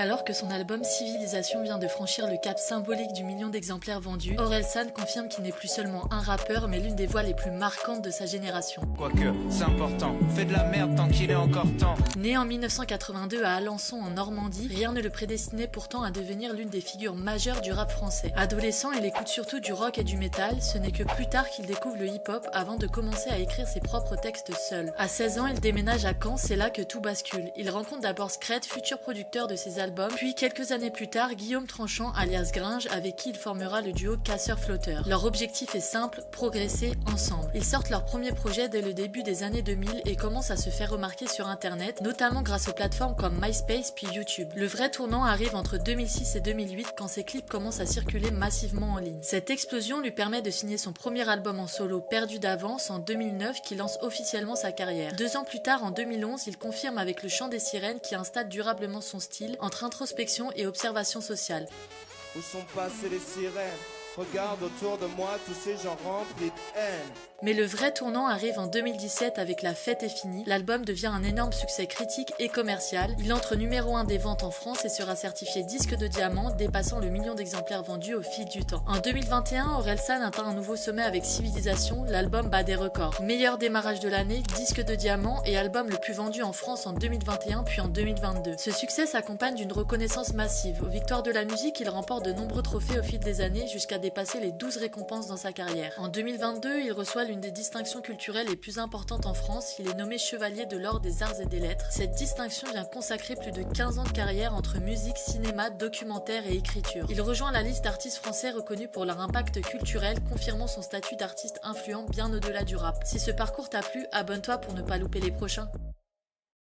Alors que son album Civilisation vient de franchir le cap symbolique du million d'exemplaires vendus, Orelsan confirme qu'il n'est plus seulement un rappeur mais l'une des voix les plus marquantes de sa génération. Quoique, c'est important, fais de la merde tant qu'il est encore temps. Né en 1982 à Alençon en Normandie, rien ne le prédestinait pourtant à devenir l'une des figures majeures du rap français. Adolescent, il écoute surtout du rock et du métal, ce n'est que plus tard qu'il découvre le hip-hop avant de commencer à écrire ses propres textes seul. À 16 ans, il déménage à Caen, c'est là que tout bascule. Il rencontre d'abord Scred, futur producteur de ses albums, puis quelques années plus tard, Guillaume Tranchant alias Gringe, avec qui il formera le duo Casseur-Flotteur. Leur objectif est simple, progresser ensemble. Ils sortent leur premier projet dès le début des années 2000 et commencent à se faire remarquer sur internet, notamment grâce aux plateformes comme MySpace puis YouTube. Le vrai tournant arrive entre 2006 et 2008 quand ses clips commencent à circuler massivement en ligne. Cette explosion lui permet de signer son premier album en solo, Perdu d'avance, en 2009, qui lance officiellement sa carrière. 2 ans plus tard, en 2011, il confirme avec Le Chant des Sirènes qui installe durablement son style entre introspection et observation sociale. Où sont passées les sirènes? Regarde autour de moi tous ces gens remplis de haine. Mais le vrai tournant arrive en 2017 avec La Fête est finie. L'album devient un énorme succès critique et commercial. Il entre numéro 1 des ventes en France et sera certifié disque de diamant, dépassant le million d'exemplaires vendus au fil du temps. En 2021, Orelsan atteint un nouveau sommet avec Civilisation. L'album bat des records. Meilleur démarrage de l'année, disque de diamant et album le plus vendu en France en 2021 puis en 2022. Ce succès s'accompagne d'une reconnaissance massive. Aux victoires de la musique, il remporte de nombreux trophées au fil des années jusqu'à dépasser les 12 récompenses dans sa carrière. En 2022, il reçoit l'une des distinctions culturelles les plus importantes en France. Il est nommé chevalier de l'ordre des arts et des lettres. Cette distinction vient consacrer plus de 15 ans de carrière entre musique, cinéma, documentaire et écriture. Il rejoint la liste d'artistes français reconnus pour leur impact culturel, confirmant son statut d'artiste influent bien au-delà du rap. Si ce parcours t'a plu, abonne-toi pour ne pas louper les prochains.